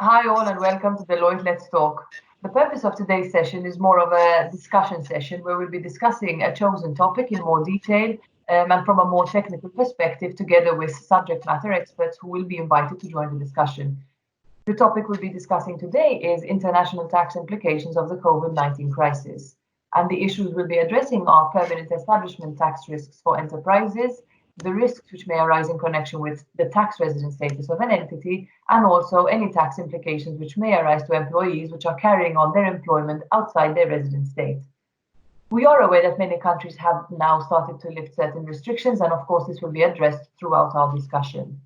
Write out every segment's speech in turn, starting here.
Hi all and welcome to Deloitte Let's Talk. The purpose of today's session is more of a discussion session where we'll be discussing a chosen topic in more detail and from a more technical perspective together with subject matter experts who will be invited to join the discussion. The topic we'll be discussing today is international tax implications of the COVID-19 crisis. And the issues we'll be addressing are permanent establishment tax risks for enterprises, the risks which may arise in connection with the tax resident status of an entity, and also any tax implications which may arise to employees which are carrying on their employment outside their resident state. We are aware that many countries have now started to lift certain restrictions, and of course, this will be addressed throughout our discussion.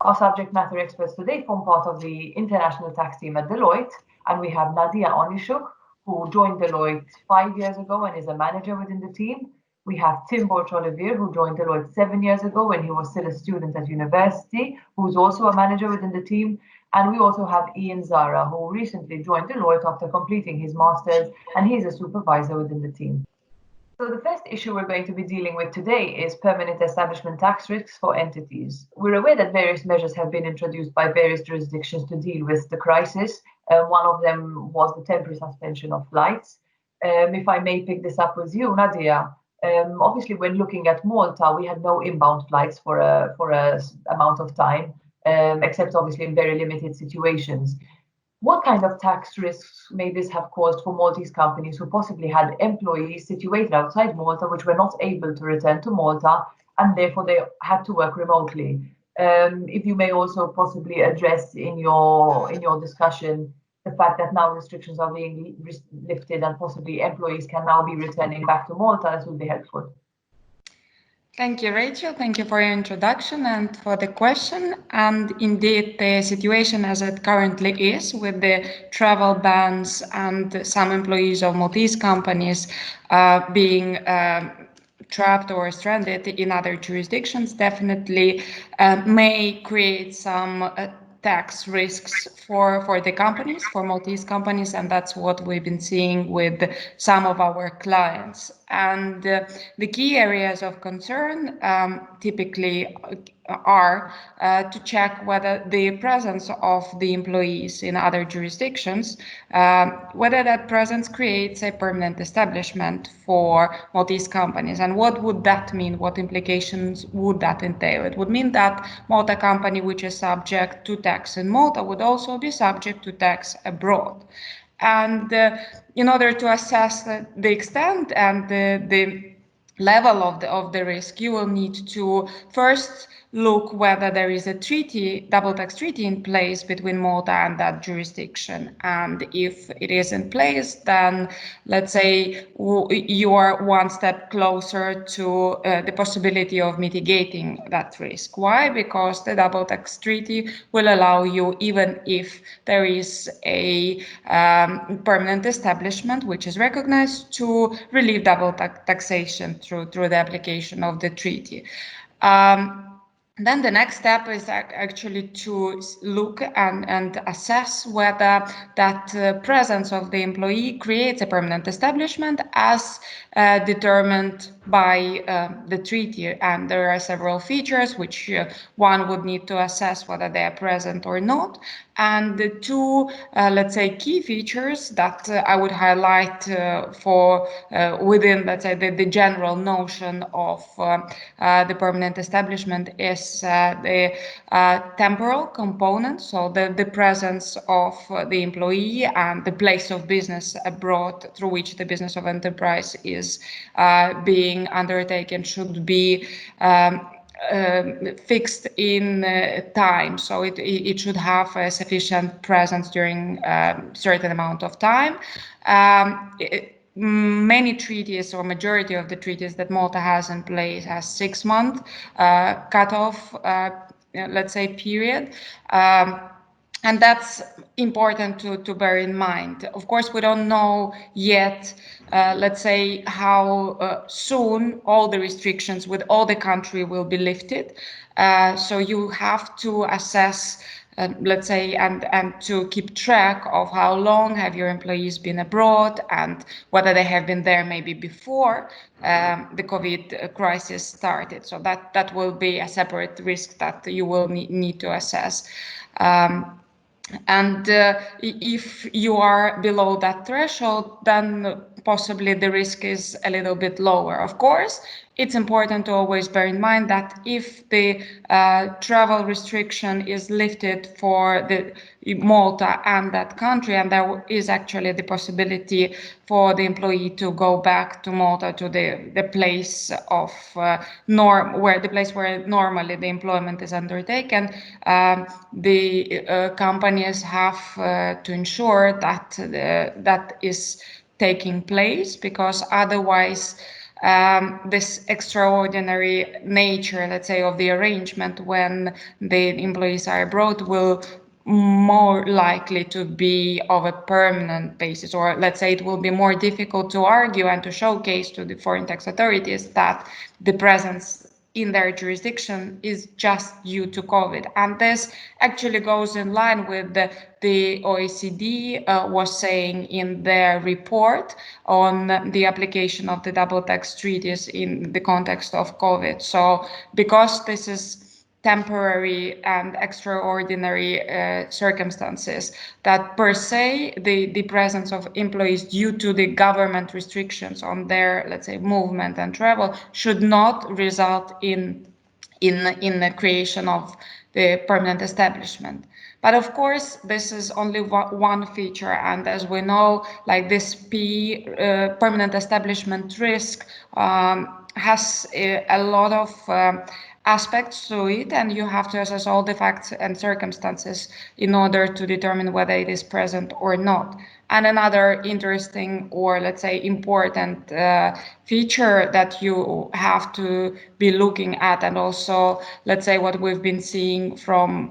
Our subject matter experts today form part of the international tax team at Deloitte, and we have Nadiia Onyshchuk, who joined Deloitte 5 years ago and is a manager within the team. We have Borg Olivier, who joined Deloitte 7 years ago when he was still a student at university, who's also a manager within the team. And we also have Ian Zahra, who recently joined Deloitte after completing his master's, and he's a supervisor within the team. So the first issue we're going to be dealing with today is permanent establishment tax risks for entities. We're aware that various measures have been introduced by various jurisdictions to deal with the crisis. One of them was the temporary suspension of flights. If I may pick this up with you, Nadiia, obviously when looking at Malta, we had no inbound flights for a amount of time, except obviously in very limited situations. What kind of tax risks may this have caused for Maltese companies who possibly had employees situated outside Malta which were not able to return to Malta and therefore they had to work remotely? If you may also possibly address in your discussion the fact that now restrictions are being lifted and possibly employees can now be returning back to Malta, this would be helpful. Thank you, Rachel. Thank you for your introduction and for the question. And indeed, the situation as it currently is with the travel bans and some employees of Maltese companies being trapped or stranded in other jurisdictions definitely may create some tax risks for the companies, for Maltese companies, and that's what we've been seeing with some of our clients. And the key areas of concern typically are to check whether the presence of the employees in other jurisdictions, whether that presence creates a permanent establishment for Maltese companies. And what would that mean? What implications would that entail? It would mean that Malta company which is subject to tax in Malta would also be subject to tax abroad. And in order to assess the extent and the level of the risk, you will need to first look whether there is a treaty, double tax treaty in place between Malta and that jurisdiction. And if it is in place, then let's say you are one step closer to the possibility of mitigating that risk. Why? Because the double tax treaty will allow you, even if there is a permanent establishment which is recognized, to relieve double taxation through the application of the treaty. Then the next step is actually to look and assess whether that presence of the employee creates a permanent establishment as determined by the treaty. And there are several features which one would need to assess whether they are present or not. And the two, let's say, key features that I would highlight for within, let's say, the general notion of the permanent establishment is the temporal component, so the presence of the employee and the place of business abroad through which the business of enterprise is being undertaken should be fixed in time, so it should have a sufficient presence during a certain amount of time. Many treaties, or majority of the treaties that Malta has in place, has 6 month cutoff, let's say, period. And that's important to bear in mind. Of course, we don't know yet, let's say, how soon all the restrictions with all the country will be lifted. So you have to assess, let's say, and to keep track of how long have your employees been abroad and whether they have been there maybe before the COVID crisis started. So that will be a separate risk that you will need to assess. And if you are below that threshold, then possibly the risk is a little bit lower. Of course, it's important to always bear in mind that if the travel restriction is lifted for the Malta and that country, and there is actually the possibility for the employee to go back to Malta, to the place of the place where normally the employment is undertaken, the companies have to ensure that that is taking place, because otherwise this extraordinary nature, let's say, of the arrangement when the employees are abroad will more likely to be of a permanent basis, or let's say it will be more difficult to argue and to showcase to the foreign tax authorities that the presence in their jurisdiction is just due to COVID. And this actually goes in line with the OECD was saying in their report on the application of the double tax treaties in the context of COVID. So because this is temporary and extraordinary circumstances, that per se the presence of employees due to the government restrictions on their, let's say, movement and travel should not result in the creation of the permanent establishment. But of course, this is only one feature, and as we know, like this permanent establishment risk has a lot of aspects to it, and you have to assess all the facts and circumstances in order to determine whether it is present or not. And another interesting, or let's say important feature that you have to be looking at, and also let's say what we've been seeing from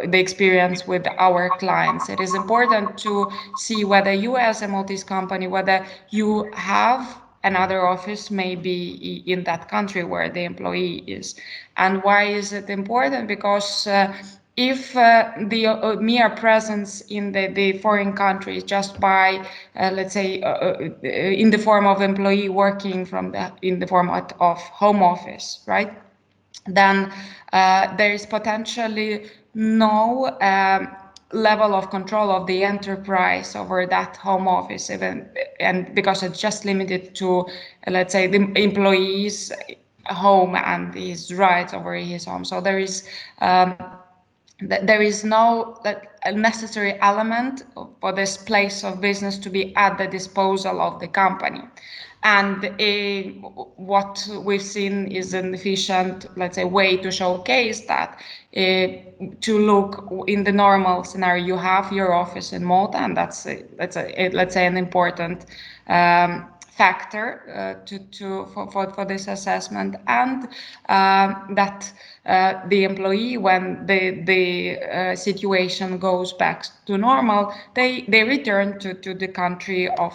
the experience with our clients, it is important to see whether you as a Maltese company, whether you have another office maybe in that country where the employee is. And why is it important? Because if the mere presence in the foreign country just by, let's say, in the form of employee working in the format of home office, right? Then there is potentially no level of control of the enterprise over that home office, even, and because it's just limited to, let's say, the employee's home and his rights over his home. So there is no necessary element for this place of business to be at the disposal of the company. And what we've seen is an efficient, let's say, way to showcase that. To look in the normal scenario, you have your office in Malta, and that's let's say an important factor for this assessment, and that the employee, when the situation goes back to normal, they return to the country of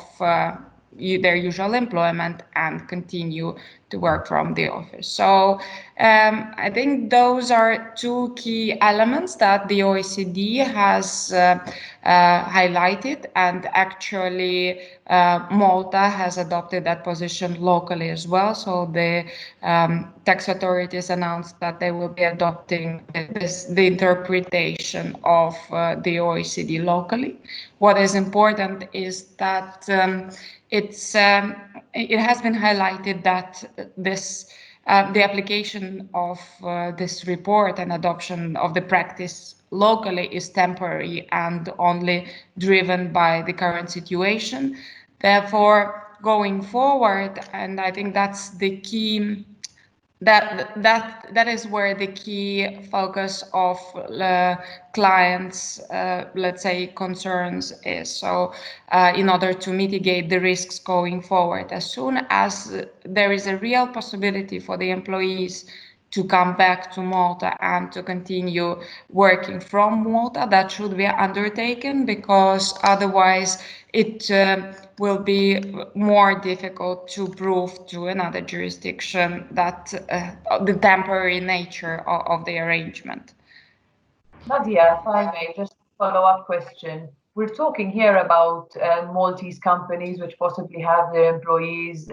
their usual employment and continue to work from the office. So I think those are two key elements that the OECD has highlighted, and actually Malta has adopted that position locally as well. So the tax authorities announced that they will be adopting the interpretation of the OECD locally. What is important is that it has been highlighted that the application of this report and adoption of the practice locally is temporary and only driven by the current situation. Therefore, going forward, and I think that's the key, that is where the key focus of clients, let's say, concerns is. So in order to mitigate the risks going forward, as soon as there is a real possibility for the employees to come back to Malta and to continue working from Malta, that should be undertaken, because otherwise it will be more difficult to prove to another jurisdiction that the temporary nature of the arrangement. Nadiia, if I may, just a follow-up question. We're talking here about Maltese companies which possibly have their employees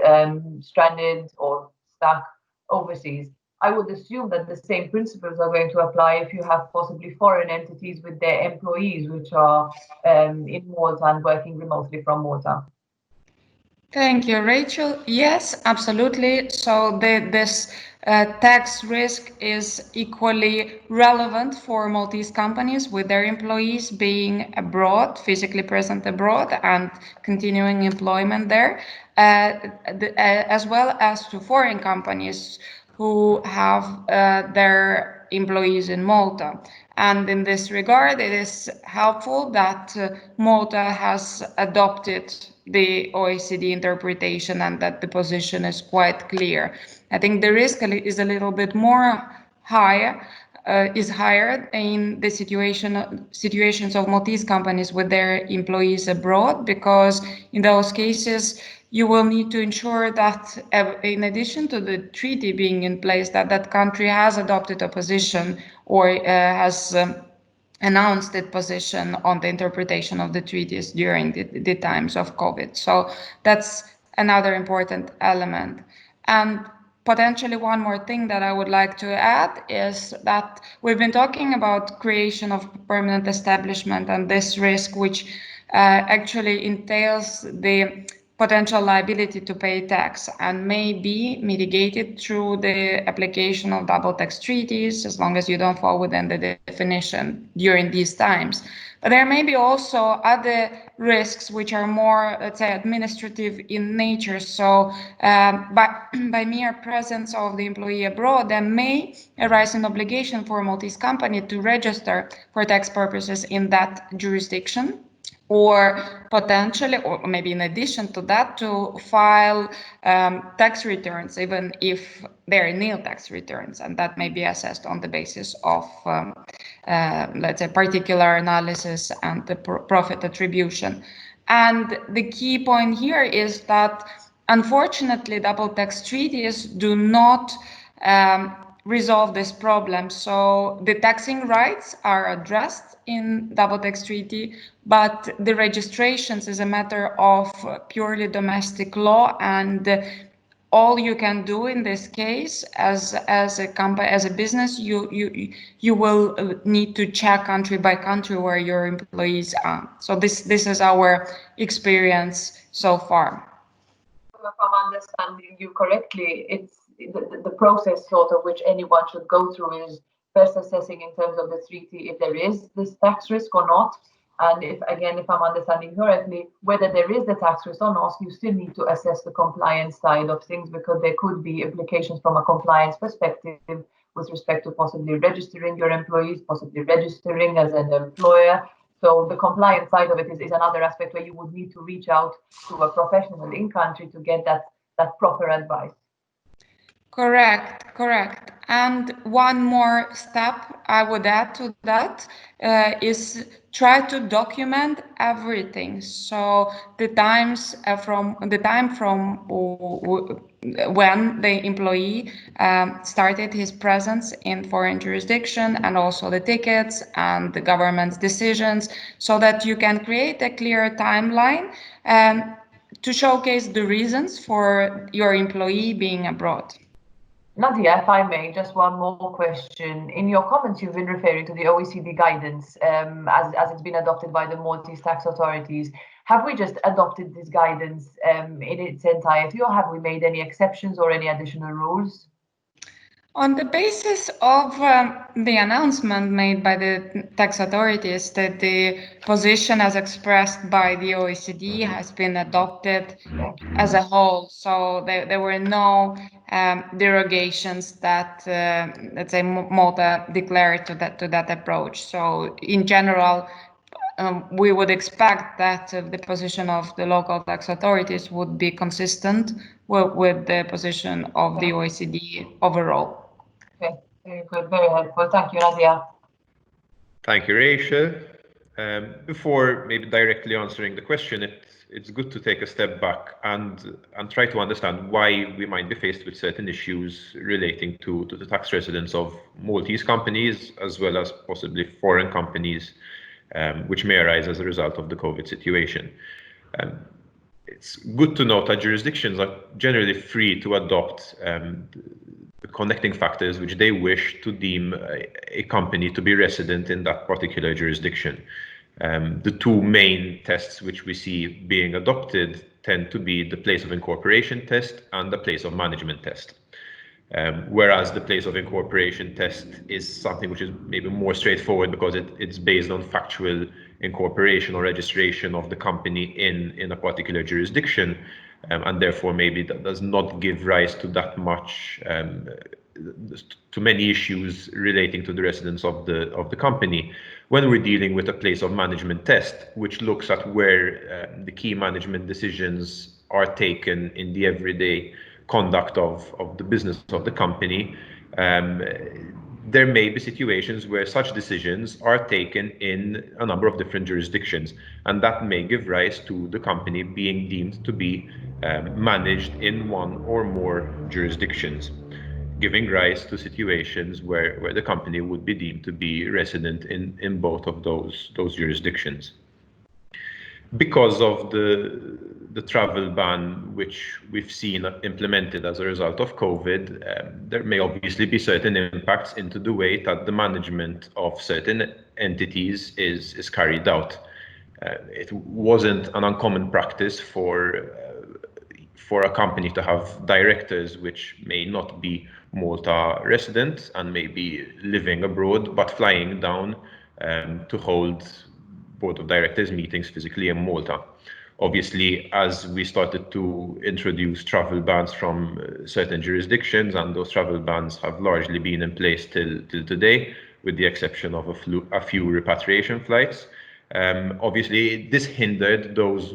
stranded or stuck overseas. I would assume that the same principles are going to apply if you have possibly foreign entities with their employees, which are in Malta and working remotely from Malta. Thank you, Rachel. Yes, absolutely. So this tax risk is equally relevant for Maltese companies with their employees being abroad, physically present abroad, and continuing employment there, as well as to foreign companies who have their employees in Malta. And in this regard, it is helpful that Malta has adopted the OECD interpretation and that the position is quite clear. I think the risk is a little bit more higher, is higher in the situations of Maltese companies with their employees abroad, because in those cases you will need to ensure that in addition to the treaty being in place, that country has adopted a position or has announced its position on the interpretation of the treaties during the times of COVID. So that's another important element. And potentially one more thing that I would like to add is that we've been talking about creation of permanent establishment and this risk, which actually entails the potential liability to pay tax and may be mitigated through the application of double tax treaties, as long as you don't fall within the definition during these times. But there may be also other risks which are more, let's say, administrative in nature. So by mere presence of the employee abroad, there may arise an obligation for a Maltese company to register for tax purposes in that jurisdiction, or potentially, or maybe in addition to that, to file tax returns, even if they're nil tax returns, and that may be assessed on the basis of, let's say, particular analysis and the profit attribution. And the key point here is that, unfortunately, double tax treaties do not resolve this problem. So the taxing rights are addressed in double tax treaty, but the registrations is a matter of purely domestic law, and all you can do in this case as a company, as a business, you will need to check country by country where your employees are. So this is our experience so far. If I'm understanding you correctly, it's the process sort of which anyone should go through is first assessing in terms of the treaty if there is this tax risk or not. And if I'm understanding correctly, whether there is the tax risk or not, you still need to assess the compliance side of things, because there could be implications from a compliance perspective with respect to possibly registering your employees, possibly registering as an employer. So the compliance side of it is another aspect where you would need to reach out to a professional in country to get that proper advice. Correct. And one more step I would add to that is try to document everything. So the time from when the employee started his presence in foreign jurisdiction, and also the tickets and the government's decisions, so that you can create a clear timeline to showcase the reasons for your employee being abroad. Nadiia, if I may, just one more question. In your comments, you've been referring to the OECD guidance as it's been adopted by the Maltese tax authorities. Have we just adopted this guidance in its entirety, or have we made any exceptions or any additional rules? On the basis of the announcement made by the tax authorities that the position as expressed by the OECD has been adopted as a whole, so there were no derogations that, let's say, Malta declared to that approach. So in general, we would expect that the position of the local tax authorities would be consistent with the position of the OECD overall. Okay, very good, very helpful. Thank you, Nadiia. Thank you, Rachel. Before maybe directly answering the question, it's good to take a step back and try to understand why we might be faced with certain issues relating to the tax residence of Maltese companies, as well as possibly foreign companies, which may arise as a result of the COVID situation. It's good to note that jurisdictions are generally free to adopt the connecting factors which they wish to deem a company to be resident in that particular jurisdiction. The two main tests which we see being adopted tend to be the place of incorporation test and the place of management test. Whereas the place of incorporation test is something which is maybe more straightforward because it's based on factual incorporation or registration of the company in a particular jurisdiction, and therefore maybe that does not give rise to that much to many issues relating to the residence of the company. When we're dealing with a place of management test, which looks at where the key management decisions are taken in the everyday conduct of the business of the company, there may be situations where such decisions are taken in a number of different jurisdictions, and that may give rise to the company being deemed to be managed in one or more jurisdictions, giving rise to situations where the company would be deemed to be resident in both of those jurisdictions. Because of the travel ban which we've seen implemented as a result of COVID, there may obviously be certain impacts into the way that the management of certain entities is carried out. It wasn't an uncommon practice for a company to have directors which may not be Malta residents and may be living abroad but flying down to hold board of directors meetings physically in Malta. Obviously, as we started to introduce travel bans from certain jurisdictions, and those travel bans have largely been in place till today, with the exception of a few repatriation flights. Obviously, this hindered those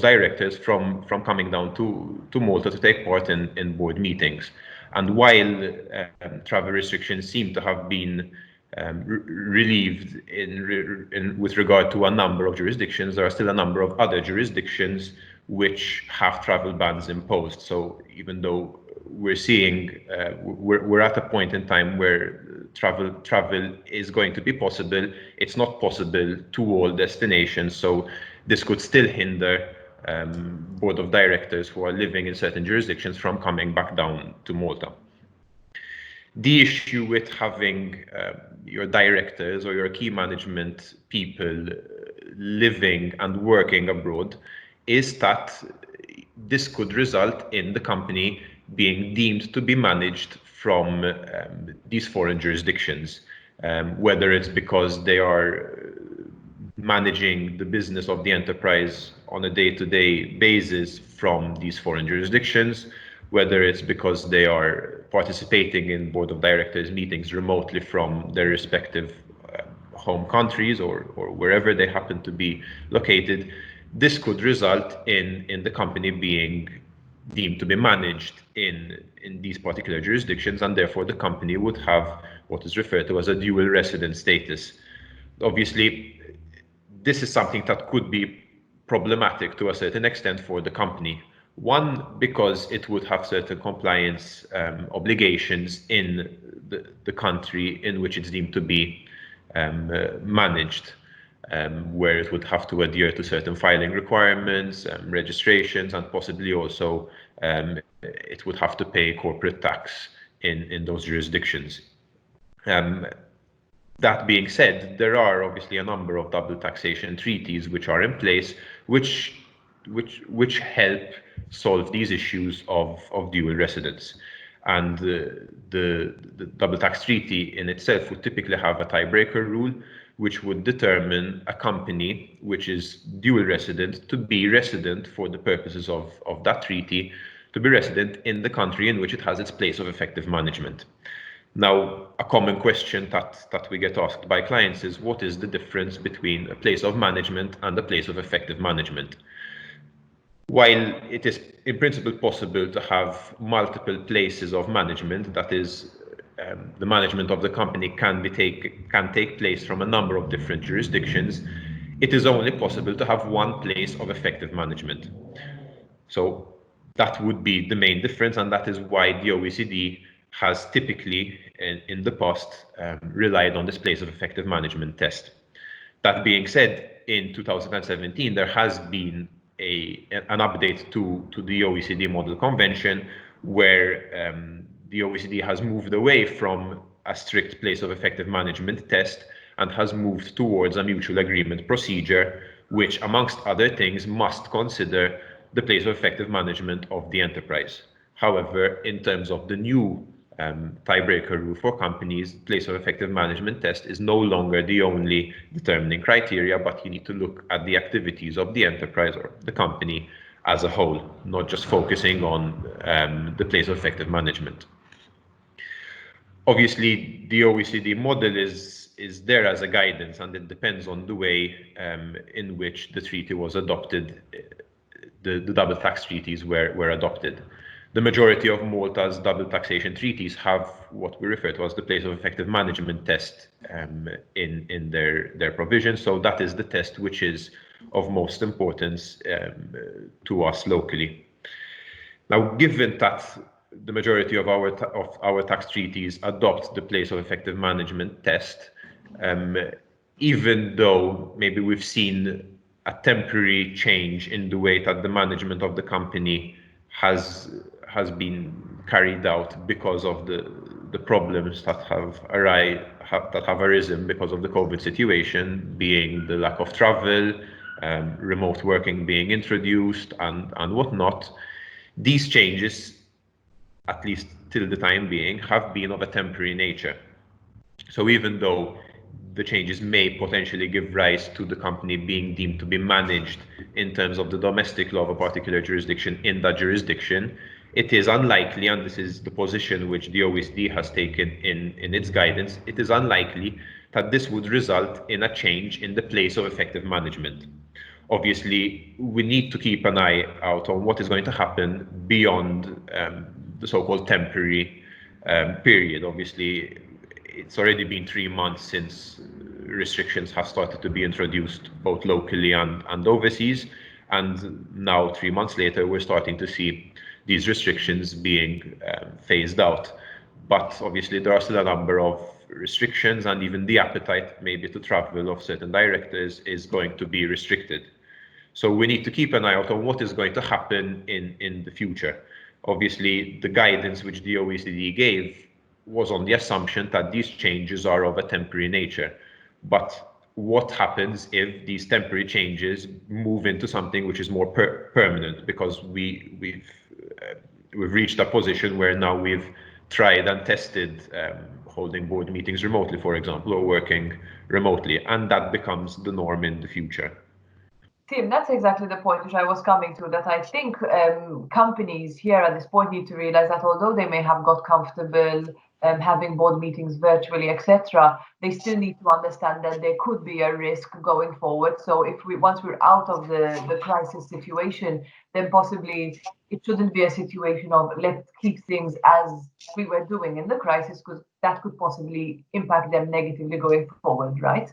directors from coming down to Malta to take part in board meetings. And while travel restrictions seem to have been relieved with regard to a number of jurisdictions, there are still a number of other jurisdictions which have travel bans imposed. So even though we're seeing we're at a point in time where travel is going to be possible, it's not possible to all destinations. So this could still hinder board of directors who are living in certain jurisdictions from coming back down to Malta. The issue with having your directors or your key management people living and working abroad is that this could result in the company being deemed to be managed from these foreign jurisdictions, whether it's because they are managing the business of the enterprise on a day-to-day basis from these foreign jurisdictions, whether it's because they are participating in board of directors meetings remotely from their respective home countries or wherever they happen to be located. This could result in the company being deemed to be managed in these particular jurisdictions, and therefore the company would have what is referred to as a dual resident status. Obviously, this is something that could be problematic to a certain extent for the company. One, because it would have certain compliance obligations in the country in which it's deemed to be managed, where it would have to adhere to certain filing requirements, registrations, and possibly also it would have to pay corporate tax in those jurisdictions. That being said, there are obviously a number of double taxation treaties which are in place, which help solve these issues of dual residence. And the double tax treaty in itself would typically have a tiebreaker rule, which would determine a company which is dual resident to be resident for the purposes of that treaty, to be resident in the country in which it has its place of effective management. Now, a common question that we get asked by clients is, what is the difference between a place of management and a place of effective management? While it is in principle possible to have multiple places of management, that is, the management of the company can take place from a number of different jurisdictions, it is only possible to have one place of effective management. So that would be the main difference, and that is why the OECD has typically in the past relied on this place of effective management test. That being said, in 2017 there has been an update to the OECD Model Convention, where the OECD has moved away from a strict place of effective management test and has moved towards a mutual agreement procedure, which, amongst other things, must consider the place of effective management of the enterprise. However, in terms of the new tiebreaker rule for companies, place of effective management test is no longer the only determining criteria, but you need to look at the activities of the enterprise or the company as a whole, not just focusing on the place of effective management. Obviously, the OECD model is there as a guidance, and it depends on the way in which the treaty was adopted, the double tax treaties were adopted. The majority of Malta's double taxation treaties have what we refer to as the place of effective management test in their provision. So that is the test which is of most importance to us locally. Now, given that the majority of our tax treaties adopt the place of effective management test, even though maybe we've seen a temporary change in the way that the management of the company has been carried out because of the problems that have arisen because of the COVID situation, being the lack of travel, remote working being introduced, and whatnot. These changes, at least till the time being, have been of a temporary nature. So even though the changes may potentially give rise to the company being deemed to be managed in terms of the domestic law of a particular jurisdiction in that jurisdiction, it is unlikely, and this is the position which the OECD has taken in its guidance, it is unlikely that this would result in a change in the place of effective management. Obviously, we need to keep an eye out on what is going to happen beyond the so-called temporary period. Obviously, it's already been 3 months since restrictions have started to be introduced both locally and overseas, and now 3 months later we're starting to see these restrictions being phased out. But obviously there are still a number of restrictions, and even the appetite maybe to travel of certain directors is going to be restricted. So we need to keep an eye out on what is going to happen in the future. Obviously, the guidance which the OECD gave was on the assumption that these changes are of a temporary nature. But what happens if these temporary changes move into something which is more permanent? Because we've reached a position where now we've tried and tested holding board meetings remotely, for example, or working remotely, and that becomes the norm in the future. Tim, that's exactly the point which I was coming to, that I think companies here at this point need to realize that although they may have got comfortable having board meetings virtually, etc., they still need to understand that there could be a risk going forward. So if once we're out of the crisis situation, then possibly it shouldn't be a situation of let's keep things as we were doing in the crisis, because that could possibly impact them negatively going forward, right?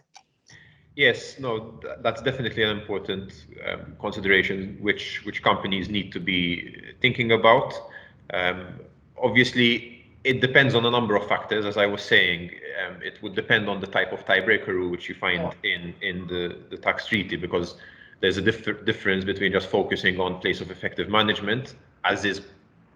Yes, no, that's definitely an important consideration which companies need to be thinking about. Obviously, it depends on a number of factors. As I was saying, it would depend on the type of tiebreaker rule which you find in the tax treaty, because there's a difference between just focusing on place of effective management, as is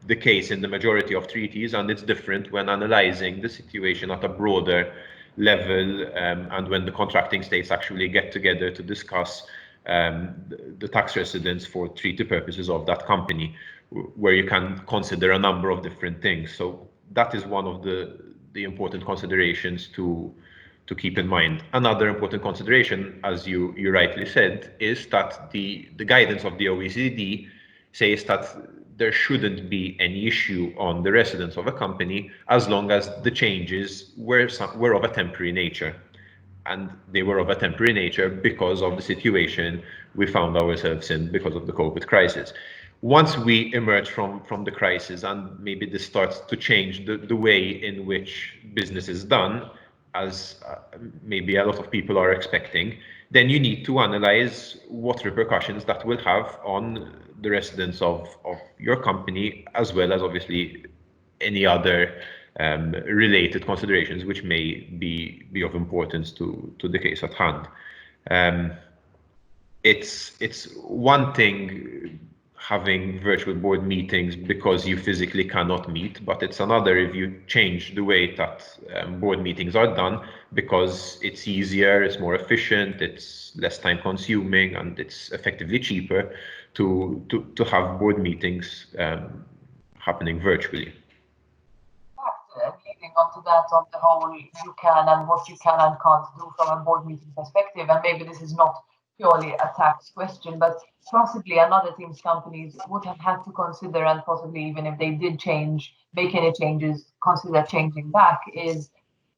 the case in the majority of treaties, and it's different when analyzing the situation at a broader level, and when the contracting states actually get together to discuss the tax residence for treaty purposes of that company, where you can consider a number of different things. So that is one of the important considerations to keep in mind. Another important consideration, as you rightly said, is that the guidance of the OECD says that there shouldn't be any issue on the residence of a company as long as the changes were of a temporary nature. And they were of a temporary nature because of the situation we found ourselves in because of the COVID crisis. Once we emerge from the crisis, and maybe this starts to change the way in which business is done, as maybe a lot of people are expecting, then you need to analyze what repercussions that will have on the residents of your company, as well as obviously any other related considerations which may be of importance to the case at hand. It's one thing having virtual board meetings because you physically cannot meet, but it's another if you change the way that board meetings are done because it's easier, it's more efficient, it's less time consuming, and it's effectively cheaper to have board meetings happening virtually. Leading on to that, on the whole, you can and what you can and can't do from a board meeting perspective, and maybe this is not purely a tax question, but possibly another things companies would have had to consider, and possibly even if they did make any changes, consider changing back, is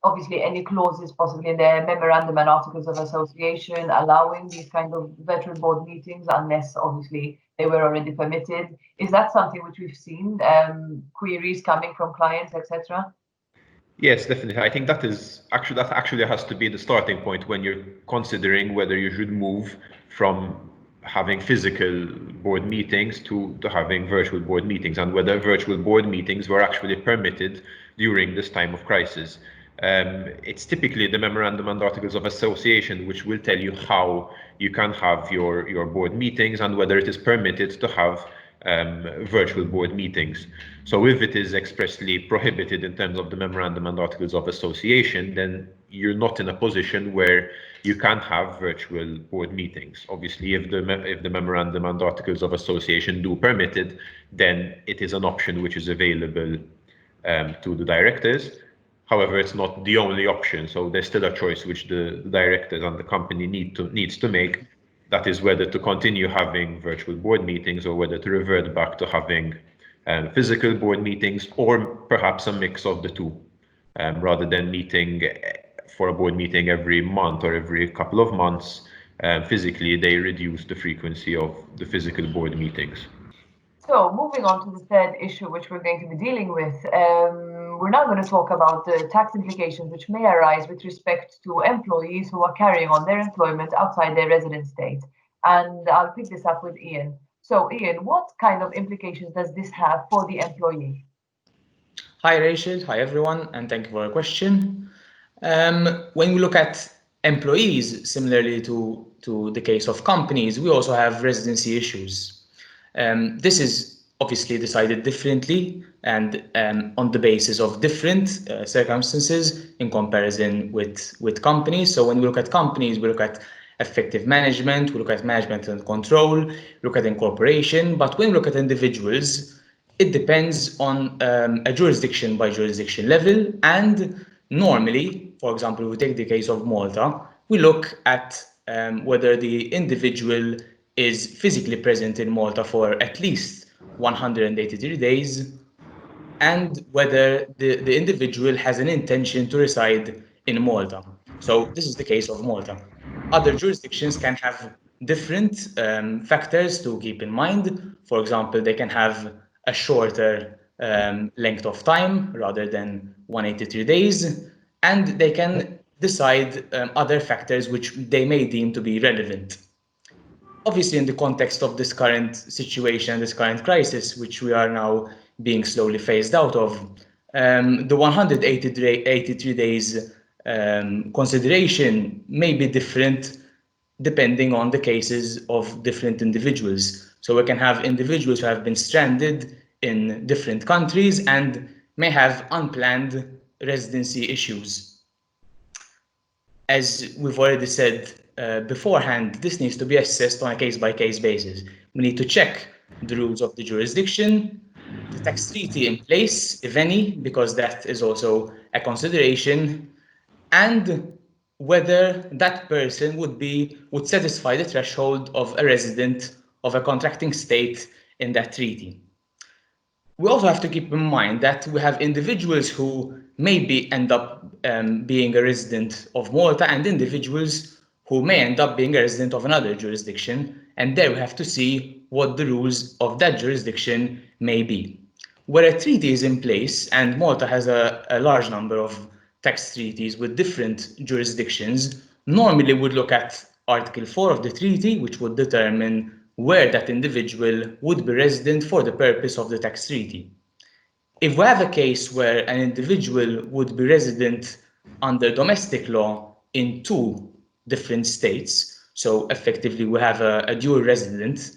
obviously any clauses possibly in the memorandum and articles of association allowing these kind of virtual board meetings, unless obviously they were already permitted. Is that something which we've seen, queries coming from clients, etc.? Yes, definitely. I think that actually has to be the starting point when you're considering whether you should move from having physical board meetings to having virtual board meetings, and whether virtual board meetings were actually permitted during this time of crisis. It's typically the Memorandum and Articles of Association which will tell you how you can have your board meetings and whether it is permitted to have virtual board meetings. So if it is expressly prohibited in terms of the Memorandum and Articles of Association, then you're not in a position where you can have virtual board meetings. Obviously, if the Memorandum and Articles of Association do permit it, then it is an option which is available to the directors. However, it's not the only option, so there's still a choice which the directors and the company needs to make. That is whether to continue having virtual board meetings or whether to revert back to having physical board meetings, or perhaps a mix of the two, rather than meeting for a board meeting every month or every couple of months. Physically, they reduce the frequency of the physical board meetings. So moving on to the third issue which we're going to be dealing with, we're now going to talk about the tax implications which may arise with respect to employees who are carrying on their employment outside their resident state. And I'll pick this up with Ian. So Ian, what kind of implications does this have for the employee? Hi Rachel, hi everyone, and thank you for the question. When we look at employees, similarly to the case of companies, we also have residency issues. This is obviously decided differently and on the basis of different circumstances in comparison with companies. So when we look at companies, we look at effective management, we look at management and control, we look at incorporation. But when we look at individuals, it depends on a jurisdiction by jurisdiction level. And normally, for example, if we take the case of Malta, we look at whether the individual is physically present in Malta for at least 183 days, and whether the individual has an intention to reside in Malta. So this is the case of Malta. Other jurisdictions can have different factors to keep in mind. For example, they can have a shorter length of time rather than 183 days, and they can decide other factors which they may deem to be relevant. Obviously, in the context of this current situation, this current crisis, which we are now being slowly phased out of, the 183 days consideration may be different depending on the cases of different individuals. So we can have individuals who have been stranded in different countries and may have unplanned residency issues. As we've already said beforehand, this needs to be assessed on a case-by-case basis. We need to check the rules of the jurisdiction, the tax treaty in place, if any, because that is also a consideration, and whether that person would satisfy the threshold of a resident of a contracting state in that treaty. We also have to keep in mind that we have individuals who maybe end up being a resident of Malta and individuals who may end up being a resident of another jurisdiction, and there we have to see what the rules of that jurisdiction may be. Where a treaty is in place, and Malta has a large number of tax treaties with different jurisdictions, normally would look at Article 4 of the treaty, which would determine where that individual would be resident for the purpose of the tax treaty. If we have a case where an individual would be resident under domestic law in two different states, so effectively we have a dual resident,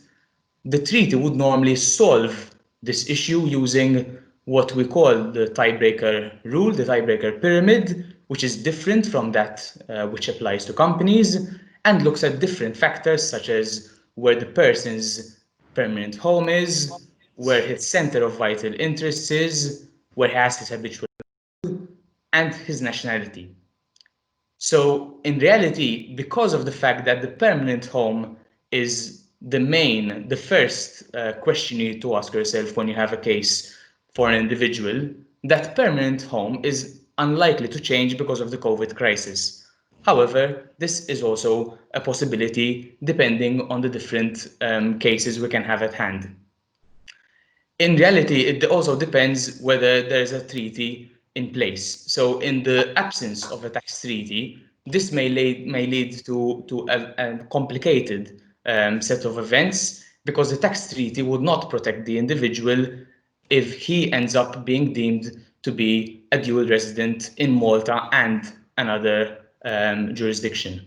The treaty would normally solve this issue using what we call the tiebreaker rule, the tiebreaker pyramid, which is different from that which applies to companies and looks at different factors such as where the person's permanent home is, where his center of vital interests is, where he has his habitual and his nationality. So in reality, because of the fact that the permanent home is the first question you need to ask yourself when you have a case for an individual, that permanent home is unlikely to change because of the COVID crisis. However, this is also a possibility depending on the different cases we can have at hand. In reality, it also depends whether there's a treaty in place. So in the absence of a tax treaty, this may lead to a complicated set of events because the tax treaty would not protect the individual if he ends up being deemed to be a dual resident in Malta and another jurisdiction.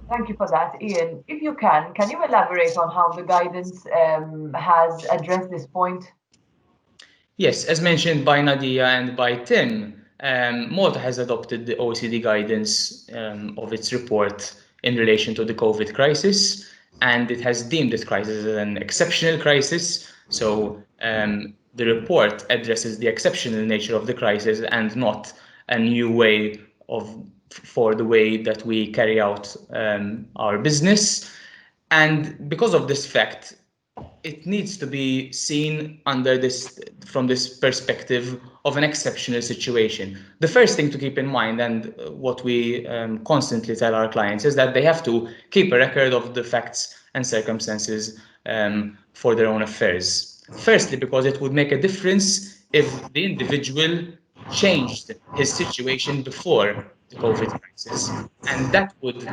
Thank you for that, Ian. If you can you elaborate on how the guidance has addressed this point? Yes, as mentioned by Nadiia and by Tim, Malta has adopted the OECD guidance of its report in relation to the COVID crisis, and it has deemed this crisis as an exceptional crisis. So the report addresses the exceptional nature of the crisis and not a new way for the way that we carry out our business. And because of this fact, it needs to be seen from this perspective of an exceptional situation. The first thing to keep in mind, and what we constantly tell our clients, is that they have to keep a record of the facts and circumstances for their own affairs. Firstly, because it would make a difference if the individual changed his situation before the COVID crisis, and that would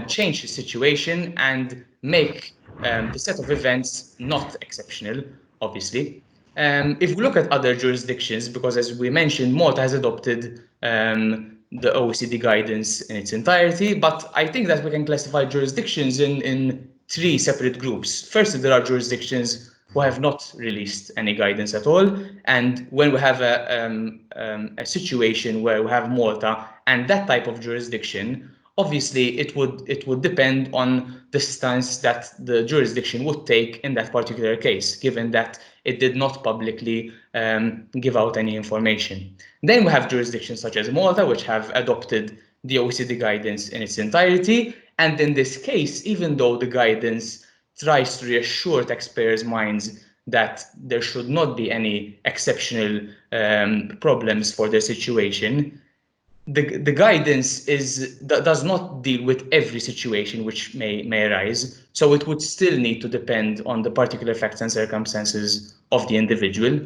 change his situation and make the set of events not exceptional, obviously. If we look at other jurisdictions, because as we mentioned, Malta has adopted the OECD guidance in its entirety, but I think that we can classify jurisdictions in three separate groups. First, there are jurisdictions who have not released any guidance at all, and when we have a situation where we have Malta and that type of jurisdiction, obviously it would depend on the stance that the jurisdiction would take in that particular case, given that it did not publicly give out any information. Then we have jurisdictions such as Malta, which have adopted the OECD guidance in its entirety, and in this case, even though the guidance tries to reassure taxpayers' minds that there should not be any exceptional problems for their situation, the guidance does not deal with every situation which may arise, so it would still need to depend on the particular facts and circumstances of the individual.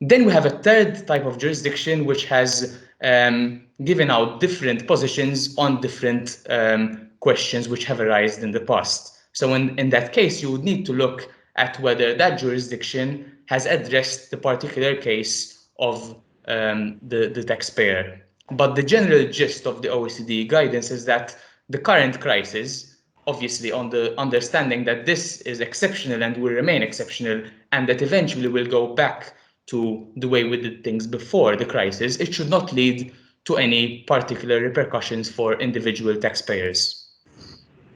Then we have a third type of jurisdiction which has given out different positions on different questions which have arisen in the past. So in that case, you would need to look at whether that jurisdiction has addressed the particular case of the taxpayer. But the general gist of the OECD guidance is that the current crisis, obviously on the understanding that this is exceptional and will remain exceptional, and that eventually we'll go back to the way we did things before the crisis, it should not lead to any particular repercussions for individual taxpayers.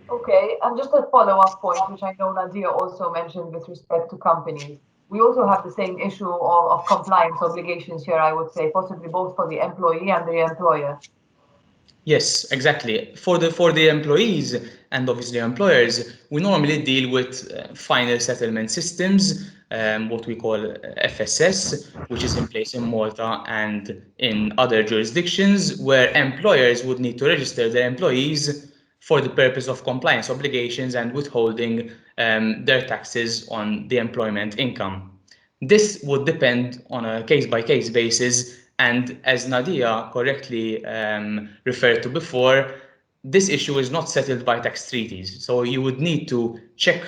Okay, and just a follow-up point, which I know Nadiia also mentioned with respect to companies. We also have the same issue of compliance obligations here, I would say, possibly both for the employee and the employer. Yes, exactly. For the employees and obviously employers, we normally deal with final settlement systems, what we call FSS, which is in place in Malta and in other jurisdictions, where employers would need to register their employees for the purpose of compliance obligations and withholding their taxes on the employment income. This would depend on a case-by-case basis, and as Nadiia correctly referred to before, this issue is not settled by tax treaties. So you would need to check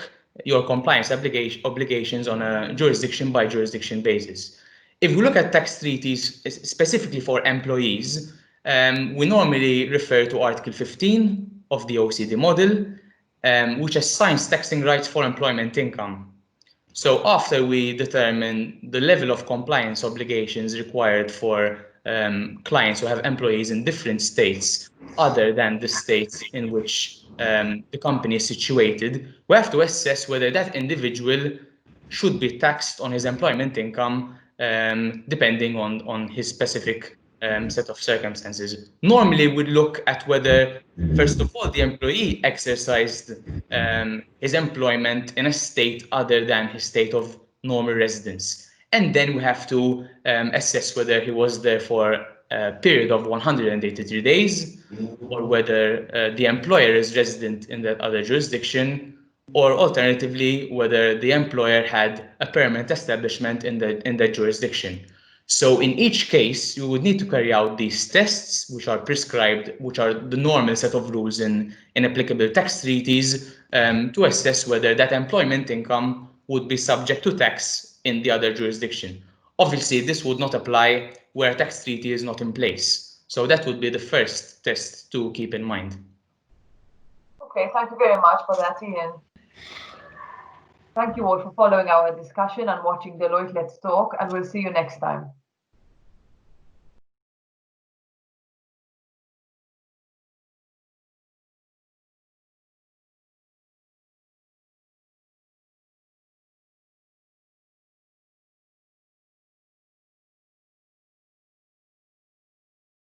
your compliance obligations on a jurisdiction-by-jurisdiction basis. If we look at tax treaties specifically for employees, we normally refer to Article 15 of the OECD model, which assigns taxing rights for employment income. So after we determine the level of compliance obligations required for clients who have employees in different states other than the states in which the company is situated, we have to assess whether that individual should be taxed on his employment income depending on his specific set of circumstances. Normally, we'd look at whether, first of all, the employee exercised his employment in a state other than his state of normal residence. And then we have to assess whether he was there for a period of 183 days, or whether the employer is resident in that other jurisdiction, or alternatively, whether the employer had a permanent establishment in the jurisdiction. So in each case, you would need to carry out these tests, which are prescribed, which are the normal set of rules in applicable tax treaties, to assess whether that employment income would be subject to tax in the other jurisdiction. Obviously, this would not apply where a tax treaty is not in place. So that would be the first test to keep in mind. Okay, thank you very much for that, Ian. Thank you all for following our discussion and watching Deloitte Let's Talk, and we'll see you next time.